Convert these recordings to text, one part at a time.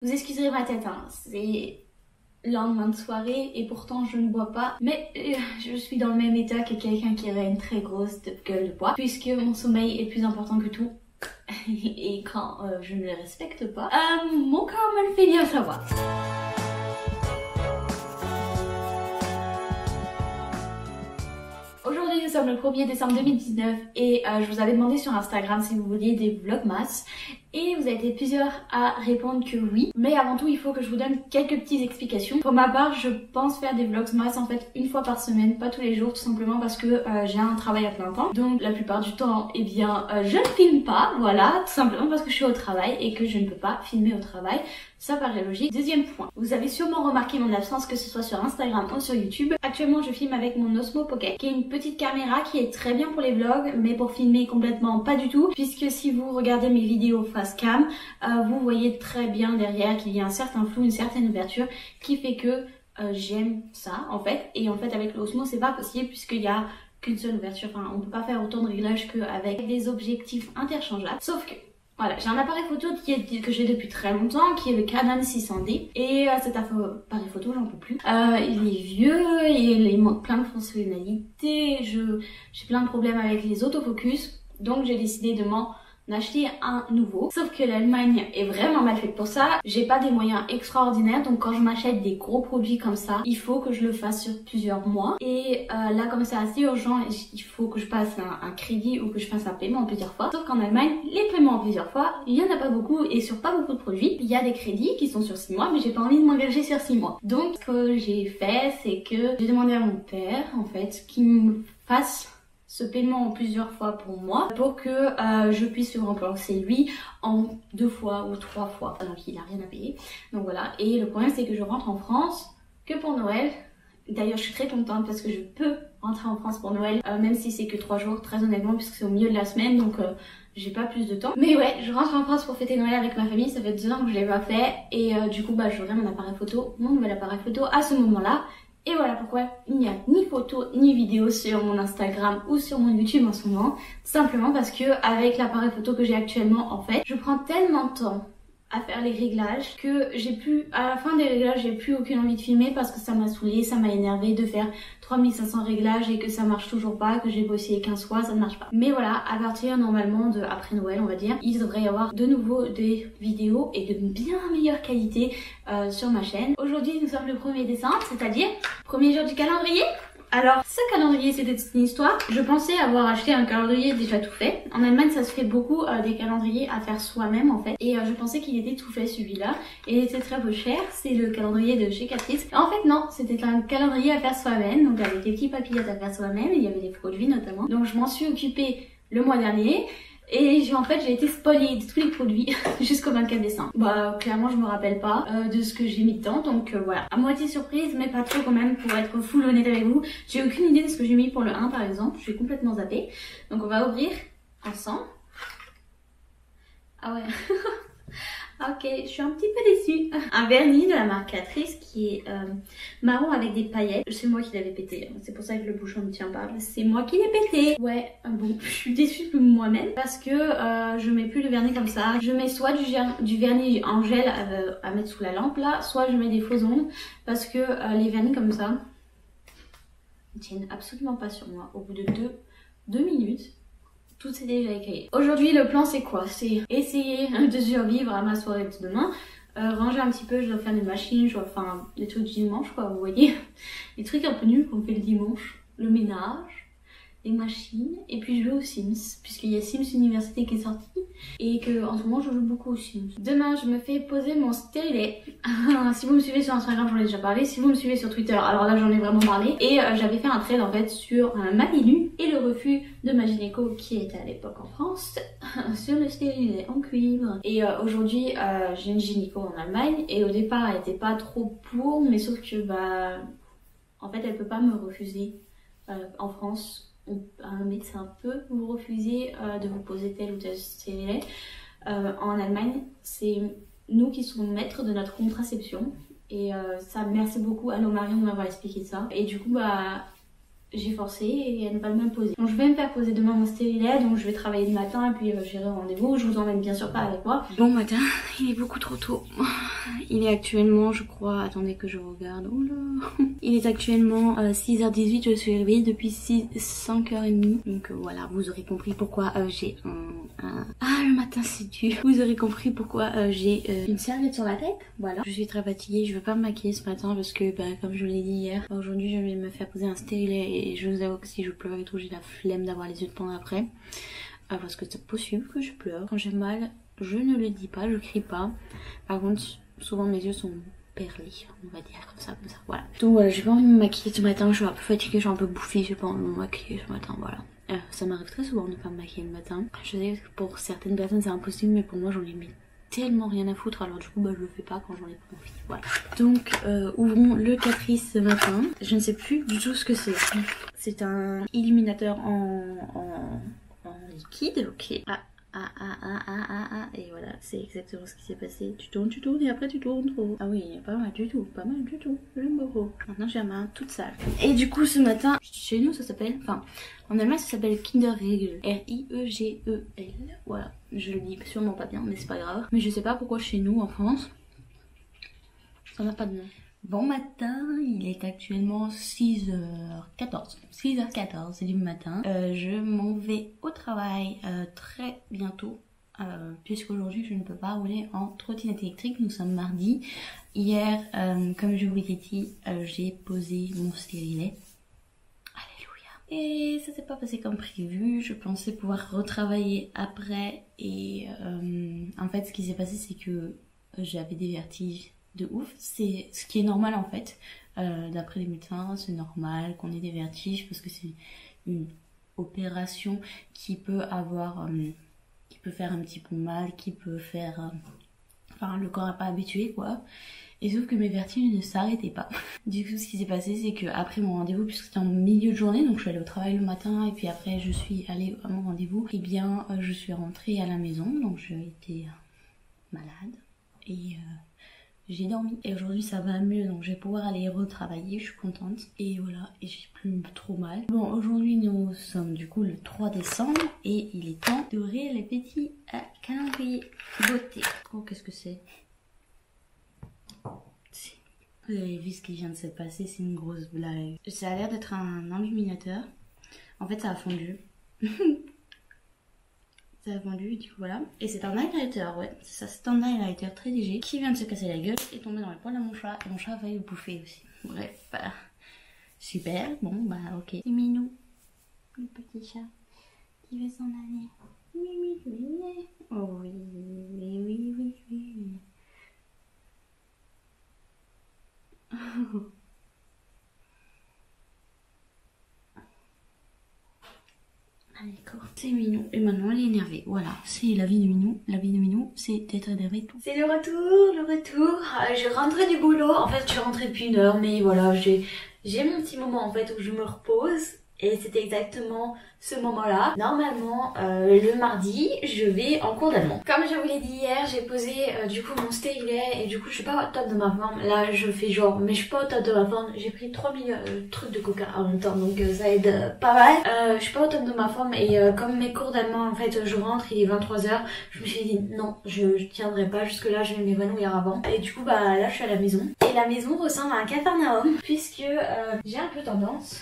Vous excuserez ma tête, hein, c'est lendemain de soirée et pourtant je ne bois pas. Mais je suis dans le même état que quelqu'un qui aurait une très grosse gueule de bois. Puisque mon sommeil est plus important que tout. Et quand je ne le respecte pas, mon corps me le fait bien savoir. Aujourd'hui nous sommes le 1er décembre 2019 et je vous avais demandé sur Instagram si vous vouliez des vlogmas et vous avez été plusieurs à répondre que oui. Mais avant tout il faut que je vous donne quelques petites explications. Pour ma part je pense faire des vlogmas en fait une fois par semaine, pas tous les jours, tout simplement parce que j'ai un travail à plein temps. Donc la plupart du temps eh bien je ne filme pas, voilà, tout simplement parce que je suis au travail et que je ne peux pas filmer au travail. Ça paraît logique. Deuxième point, vous avez sûrement remarqué mon absence que ce soit sur Instagram ou sur YouTube. Actuellement je filme avec mon Osmo Pocket qui est une petite caméra qui est très bien pour les vlogs mais pour filmer complètement pas du tout, puisque si vous regardez mes vidéos face cam, vous voyez très bien derrière qu'il y a un certain flou, une certaine ouverture qui fait que j'aime ça en fait. Et en fait avec l'Osmo c'est pas possible puisqu'il y a qu'une seule ouverture, enfin on peut pas faire autant de réglages qu'avec des objectifs interchangeables. Sauf que voilà, j'ai un appareil photo que j'ai depuis très longtemps, qui est le Canon 600D. Et cet appareil photo, j'en peux plus. Il est vieux, il manque plein de fonctionnalités, j'ai plein de problèmes avec les autofocus. Donc j'ai décidé de m'en acheter un nouveau. Sauf que l'Allemagne est vraiment mal faite pour ça. J'ai pas des moyens extraordinaires, donc quand je m'achète des gros produits comme ça, il faut que je le fasse sur plusieurs mois. Et là comme c'est assez urgent, il faut que je passe un crédit ou que je fasse un paiement en plusieurs fois. Sauf qu'en Allemagne, les paiements en plusieurs fois, il y en a pas beaucoup et sur pas beaucoup de produits. Il y a des crédits qui sont sur 6 mois, mais j'ai pas envie de m'engager sur 6 mois. Donc ce que j'ai fait, c'est que j'ai demandé à mon père en fait qu'il me fasse ce paiement en plusieurs fois pour moi pour que je puisse le rembourser lui en 2 fois ou 3 fois. Donc il a rien à payer. Donc voilà. Et le problème c'est que je rentre en France que pour Noël. D'ailleurs je suis très contente parce que je peux rentrer en France pour Noël, même si c'est que 3 jours très honnêtement puisque c'est au milieu de la semaine donc j'ai pas plus de temps. Mais ouais, je rentre en France pour fêter Noël avec ma famille, ça fait 2 ans que je l'ai pas fait et du coup bah j'aurai mon appareil photo, mon nouvel appareil photo à ce moment-là. Et voilà pourquoi il n'y a ni photo ni vidéo sur mon Instagram ou sur mon YouTube en ce moment. Simplement parce que avec l'appareil photo que j'ai actuellement en fait, je prends tellement de temps à faire les réglages que à la fin des réglages j'ai plus aucune envie de filmer parce que ça m'a saoulée, ça m'a énervé de faire 3500 réglages et que ça marche toujours pas, que j'ai bossé 15 fois, ça ne marche pas. Mais voilà, à partir normalement de après Noël on va dire, il devrait y avoir de nouveau des vidéos et de bien meilleure qualité sur ma chaîne. Aujourd'hui nous sommes le 1er décembre, c'est-à-dire premier jour du calendrier. Alors ce calendrier c'était une histoire. Je pensais avoir acheté un calendrier déjà tout fait. En Allemagne ça se fait beaucoup des calendriers à faire soi-même en fait. Et je pensais qu'il était tout fait celui-là. Et il était très peu cher. C'est le calendrier de chez Catrice. En fait non, c'était un calendrier à faire soi-même. Donc avec des petits papillettes à faire soi-même. Il y avait des produits notamment. Donc je m'en suis occupée le mois dernier. Et en fait j'ai été spoilée de tous les produits jusqu'au 24 décembre. Bah clairement je me rappelle pas de ce que j'ai mis dedans donc voilà. À moitié surprise mais pas trop quand même pour être full honnête avec vous. J'ai aucune idée de ce que j'ai mis pour le 1 par exemple. Je suis complètement zappée. Donc on va ouvrir ensemble. Ah ouais. Ok, je suis un petit peu déçue. Un vernis de la marque Catrice qui est marron avec des paillettes. C'est moi qui l'avais pété, c'est pour ça que le bouchon ne tient pas. C'est moi qui l'ai pété. Ouais, bon, je suis déçue de moi-même parce que je mets plus le vernis comme ça. Je mets soit du vernis en gel à mettre sous la lampe là, soit je mets des faux ongles parce que les vernis comme ça ne tiennent absolument pas sur moi. Au bout de 2 minutes. Tout s'est déjà écrit. Aujourd'hui le plan c'est quoi? C'est essayer de survivre à ma soirée de demain. Ranger un petit peu, je dois faire des machines, enfin les trucs du dimanche quoi, vous voyez. Les trucs un peu nuls qu'on fait le dimanche. Le ménage, les machines, et puis je joue aux Sims. Puisqu'il y a Sims Université qui est sorti. Et que en ce moment je joue beaucoup aux Sims. Demain je me fais poser mon stérilet. Si vous me suivez sur Instagram j'en ai déjà parlé. Si vous me suivez sur Twitter alors là j'en ai vraiment parlé. Et j'avais fait un thread en fait sur ma Milu et le refus de ma gynéco qui était à l'époque en France sur le stérilet en cuivre. Et aujourd'hui j'ai une gynéco en Allemagne et au départ elle était pas trop pour mais sauf que bah en fait elle peut pas me refuser en France. Un médecin peut vous refuser de vous poser tel ou tel stérilet. En Allemagne, c'est nous qui sommes maîtres de notre contraception. Et ça, merci beaucoup à nos marions de m'avoir expliqué ça. Et du coup, bah, j'ai forcé et elle ne va pas me poser. Donc je vais me faire poser demain mon stérilet, donc je vais travailler le matin et puis j'irai au rendez-vous. Je vous emmène bien sûr pas avec moi. Bon matin, il est beaucoup trop tôt. Il est actuellement, je crois, attendez que je regarde. Oh là. Il est actuellement 6h18, je suis réveillée depuis 5h30. Donc voilà, vous aurez compris pourquoi j'ai Ah, le matin c'est dur. Vous aurez compris pourquoi j'ai une serviette sur la tête. Voilà. Je suis très fatiguée, je veux pas me maquiller ce matin parce que comme je vous l'ai dit hier, aujourd'hui je vais me faire poser un stérilet et je vous avoue que si je pleure et tout, j'ai la flemme d'avoir les yeux de plomb après. Parce que c'est possible que je pleure. Quand j'ai mal, je ne le dis pas, je crie pas. Par contre, souvent mes yeux sont perlés, on va dire comme ça, voilà. Donc voilà, j'ai pas envie de me maquiller ce matin, je suis un peu fatiguée, je suis un peu bouffée, j'ai pas envie de me maquiller ce matin, voilà. Ça m'arrive très souvent de pas me maquiller le matin. Je sais que pour certaines personnes c'est impossible, mais pour moi j'en ai mis tellement rien à foutre, alors du coup je le fais pas quand j'en ai pas envie. Voilà. Donc ouvrons le Caprice ce matin. Je ne sais plus du tout ce que c'est. C'est un illuminateur en liquide, ok. Et voilà, c'est exactement ce qui s'est passé. Tu tournes et après tu tournes trop. Ah oui, pas mal du tout, j'aime beaucoup. Maintenant j'ai la main toute sale. Et du coup ce matin, chez nous ça s'appelle, enfin en Allemagne ça s'appelle Kinderriegel, R-I-E-G-E-L. Voilà, je le dis sûrement pas bien mais c'est pas grave. Mais je sais pas pourquoi chez nous en France, ça n'a pas de nom. Bon matin, il est actuellement 6h14. 6h14, c'est du matin. Je m'en vais au travail très bientôt. Puisqu'aujourd'hui je ne peux pas rouler en trottinette électrique. Nous sommes mardi. Hier, comme je vous l'ai dit, j'ai posé mon stérilet. Alléluia. Et ça s'est pas passé comme prévu. Je pensais pouvoir retravailler après. Et en fait, ce qui s'est passé, c'est que j'avais des vertiges de ouf. C'est ce qui est normal en fait. D'après les médecins, c'est normal qu'on ait des vertiges parce que c'est une opération qui peut avoir... qui peut faire un petit peu mal, qui peut faire... enfin, le corps n'est pas habitué, quoi. Et sauf que mes vertiges ne s'arrêtaient pas. Du coup, ce qui s'est passé, c'est que après mon rendez-vous, puisque c'était en milieu de journée, donc je suis allée au travail le matin, et puis après, je suis allée à mon rendez-vous, et bien, je suis rentrée à la maison, donc j'ai été malade, et j'ai dormi. Et aujourd'hui, ça va mieux, donc je vais pouvoir aller retravailler, je suis contente. Et voilà, et j'ai plus trop mal. Bon, aujourd'hui, nous sommes du coup le 3 décembre, et il est temps d'ouvrir les petits calendriers beauté. Oh, qu'est-ce que c'est? Vous avez vu ce qui vient de se passer, c'est une grosse blague. Ça a l'air d'être un illuminateur. En fait, ça a fondu. Ça a fondu, du coup voilà. Et c'est un highlighter, ouais. C'est ça, c'est un highlighter très léger qui vient de se casser la gueule et tomber dans les poils de mon chat. Et mon chat a failli le bouffer aussi. Bref, voilà. Super, bon bah ok. C'est Minou, le petit chat qui veut s'en aller. Oui. Oh oui. Ah d'accord, c'est Minou. Et maintenant elle est énervée. Voilà, c'est la vie de Minou. La vie de Minou, c'est d'être énervée tout. C'est le retour. Je rentrais du boulot. En fait, je suis rentrée depuis 1h, mais voilà, j'ai mon petit moment en fait où je me repose. Et c'était exactement ce moment-là. Normalement, le mardi, je vais en cours d'allemand. Comme je vous l'ai dit hier, j'ai posé du coup mon stérilet et du coup je suis pas au top de ma forme. Là je fais genre, mais je suis pas au top de ma forme. J'ai pris 3000 trucs de coca en même temps, donc ça aide pas mal. Je suis pas au top de ma forme et comme mes cours d'allemand, en fait je rentre, il est 23h. Je me suis dit non, je tiendrai pas jusque là, je vais m'évanouir avant. Et du coup bah là je suis à la maison. Et la maison ressemble à un Capharnaüm puisque j'ai un peu tendance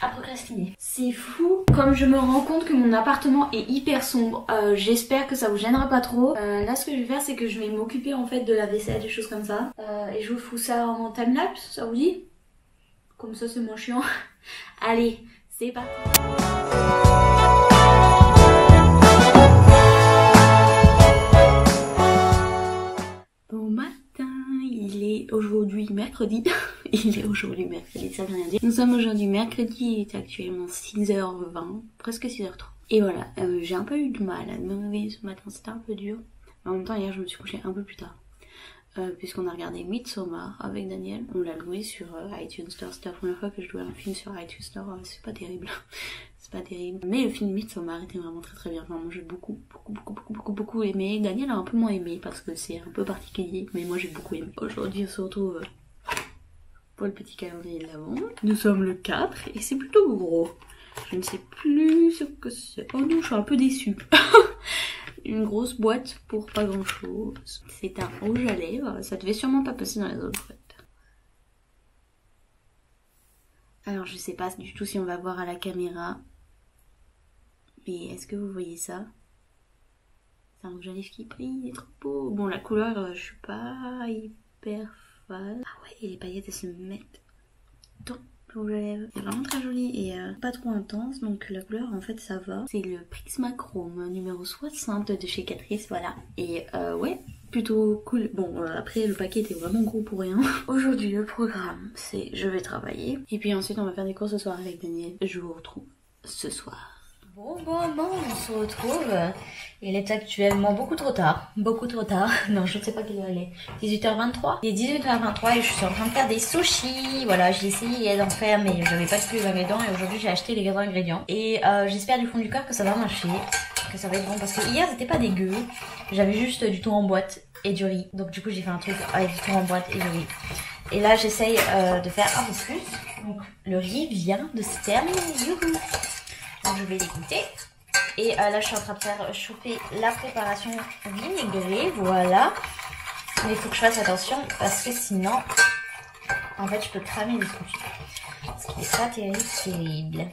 à procrastiner. C'est fou comme je me rends compte que mon appartement est hyper sombre. J'espère que ça vous gênera pas trop. Là ce que je vais faire c'est que je vais m'occuper en fait de la vaisselle, des choses comme ça. Et je vous fous ça en timelapse, ça vous dit? Comme ça c'est moins chiant. Allez, c'est parti. Bon matin, il est aujourd'hui mercredi. Il est aujourd'hui mercredi, ça veut rien dire. Nous sommes aujourd'hui mercredi, il est actuellement 6h20, presque 6h30. Et voilà, j'ai un peu eu du mal à me réveiller ce matin, c'était un peu dur. Mais en même temps, hier, je me suis couchée un peu plus tard. Puisqu'on a regardé Midsommar avec Daniel. On l'a loué sur iTunes Store. C'était la première fois que je louais un film sur iTunes Store. C'est pas terrible. C'est pas terrible. Mais le film Midsommar était vraiment très bien. Enfin, moi j'ai beaucoup aimé. Daniel a un peu moins aimé parce que c'est un peu particulier. Mais moi j'ai beaucoup aimé. Aujourd'hui on se retrouve pour le petit calendrier de l'avant. Nous sommes le 4 et c'est plutôt gros. Je ne sais plus ce que c'est. Oh non, je suis un peu déçue. Une grosse boîte pour pas grand chose. C'est un rouge à lèvres. Ça devait sûrement pas passer dans les autres boîtes. Alors je sais pas du tout si on va voir à la caméra. Mais est-ce que vous voyez ça? C'est un rouge à lèvres qui brille, il est trop beau. Bon, la couleur, je suis pas hyper fan. Ah ouais, et les paillettes elles se mettent dans le rouge à lèvres. C'est vraiment très joli et pas trop intense, donc la couleur en fait ça va. C'est le Prismachrome numéro 60 de chez Catrice, voilà. Et ouais, plutôt cool. Bon, après le paquet était vraiment gros pour rien. Aujourd'hui le programme c'est je vais travailler. Et puis ensuite on va faire des courses ce soir avec Daniel. Je vous retrouve ce soir. Bon, on se retrouve. Il est actuellement beaucoup trop tard. Beaucoup trop tard. Non, je ne sais pas quelle heure il est. 18h23. Il est 18h23 et je suis en train de faire des sushis. Voilà, j'ai essayé d'en faire, mais j'avais pas tous les ingrédients. Et aujourd'hui, j'ai acheté les ingrédients. Et j'espère du fond du cœur que ça va marcher. Que ça va être bon. Parce que hier, c'était pas dégueu. J'avais juste du thon en boîte et du riz. Donc du coup, j'ai fait un truc avec du thon en boîte et du riz. Et là, j'essaye de faire un peu plus. Donc, le riz vient de se terminer. Youhou. Donc je vais les goûter. Et là je suis en train de faire chauffer la préparation vinaigrée, voilà. Mais il faut que je fasse attention parce que sinon, en fait je peux cramer les trucs. Ce qui n'est pas terrible.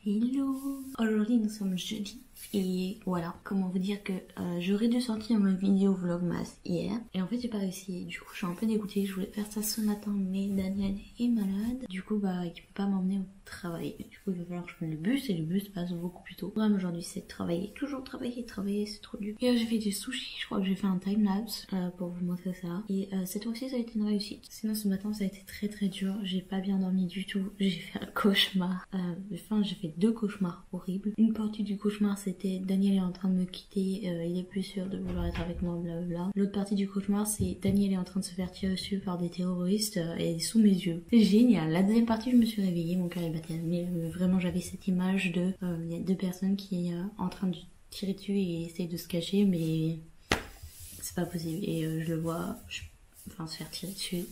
Hello. Aujourd'hui nous sommes jeudi. Et voilà, comment vous dire que j'aurais dû sortir ma vidéo vlogmas hier. Et en fait j'ai pas réussi, du coup je suis un peu dégoûtée. Je voulais faire ça ce matin mais Daniel est malade. Du coup bah il peut pas m'emmener au travail. Du coup il va falloir que je prenne le bus et le bus passe beaucoup plus tôt. Le programme aujourd'hui c'est de travailler, toujours travailler, c'est trop dur. Et j'ai fait des sushis, je crois que j'ai fait un timelapse pour vous montrer ça. Et cette fois-ci ça a été une réussite. Sinon ce matin ça a été très dur, j'ai pas bien dormi du tout. J'ai fait un cauchemar. Enfin j'ai fait 2 cauchemars horribles. Une partie du cauchemar c'était Daniel est en train de me quitter, il est plus sûr de vouloir être avec moi, blablabla. L'autre partie du cauchemar c'est Daniel est en train de se faire tirer dessus par des terroristes et sous mes yeux. C'est génial. La deuxième partie je me suis réveillée, mon cœur est battu. Mais vraiment j'avais cette image de y a 2 personnes qui en train de tirer dessus et essayent de se cacher mais c'est pas possible. Et je le vois enfin se faire tirer dessus.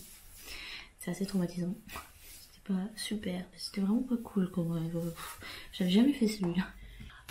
C'est assez traumatisant. C'était pas super. C'était vraiment pas cool comme rêve. J'avais jamais fait celui-là.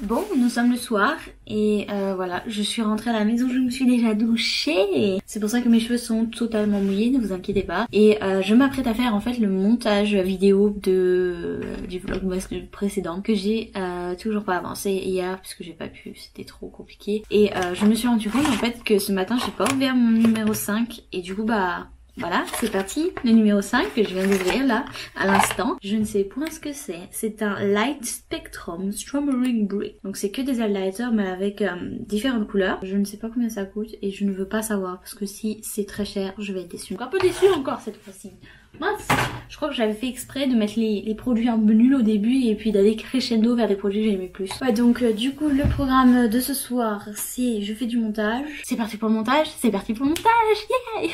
Bon, nous sommes le soir et voilà, je suis rentrée à la maison, je me suis déjà douchée. C'est pour ça que mes cheveux sont totalement mouillés, ne vous inquiétez pas. Et je m'apprête à faire en fait le montage vidéo du vlogmas précédent que j'ai toujours pas avancé hier puisque j'ai pas pu, c'était trop compliqué. Et je me suis rendu compte en fait que ce matin j'ai pas ouvert mon numéro 5 et du coup bah... Voilà, c'est parti, le numéro 5 que je viens d'ouvrir là, à l'instant. Je ne sais point ce que c'est. C'est un Light Spectrum Strawberry Brick. Donc c'est que des highlighters mais avec différentes couleurs. Je ne sais pas combien ça coûte et je ne veux pas savoir parce que si c'est très cher, je vais être déçue. Donc un peu déçue encore cette fois-ci. Mince, je crois que j'avais fait exprès de mettre les produits un peu nuls au début et puis d'aller crescendo vers des produits que j'aimais plus. Ouais, donc du coup le programme de ce soir c'est je fais du montage. C'est parti pour le montage, c'est parti pour le montage, yeah!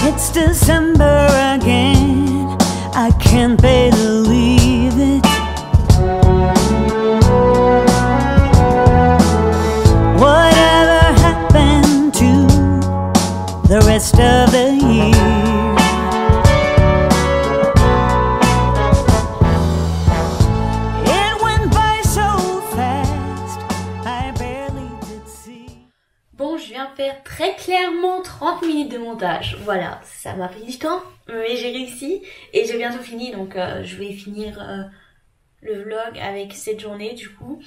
It's December again, I can't believe it. Whatever happened to the rest of the year? It went by so fast, I barely did see. Bon, je viens de faire très clairement 30 minutes de montage. Voilà, ça m'a pris du temps, mais j'ai réussi. Et j'ai bientôt fini, donc je vais finir le vlog avec cette journée du coup.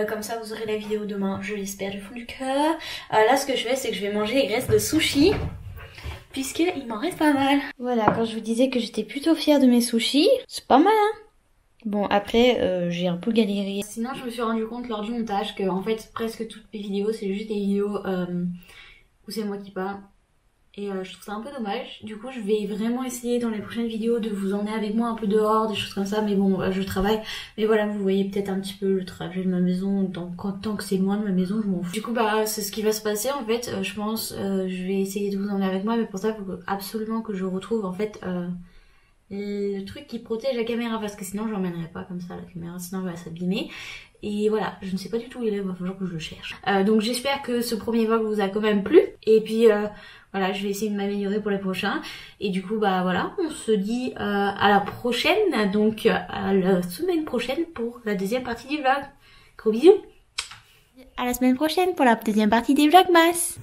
Comme ça, vous aurez la vidéo demain, je l'espère du fond du cœur. Là, ce que je fais, c'est que je vais manger les graisses de sushi, puisqu'il m'en reste pas mal. Voilà, quand je vous disais que j'étais plutôt fière de mes sushis, c'est pas mal, hein. Bon, après, j'ai un peu galéré. Sinon, je me suis rendu compte lors du montage que, en fait, presque toutes mes vidéos, c'est juste des vidéos où c'est moi qui parle. Et je trouve ça un peu dommage. Du coup, je vais vraiment essayer dans les prochaines vidéos de vous emmener avec moi un peu dehors, des choses comme ça. Mais bon, je travaille. Mais voilà, vous voyez peut-être un petit peu le trajet de ma maison. Tant que c'est loin de ma maison, je m'en fous. Du coup, bah, c'est ce qui va se passer, en fait. Je pense, je vais essayer de vous emmener avec moi. Mais pour ça, il faut absolument que je retrouve, en fait... le truc qui protège la caméra parce que sinon j'emmènerai pas comme ça la caméra, sinon elle va s'abîmer. Et voilà, je ne sais pas du tout où il est, il va falloir que je le cherche. Donc j'espère que ce premier vlog vous a quand même plu. Et puis voilà, je vais essayer de m'améliorer pour les prochains. Et du coup bah voilà, on se dit à la prochaine, donc à la semaine prochaine pour la deuxième partie du vlog. Gros bisous. À la semaine prochaine pour la deuxième partie des Vlogmas.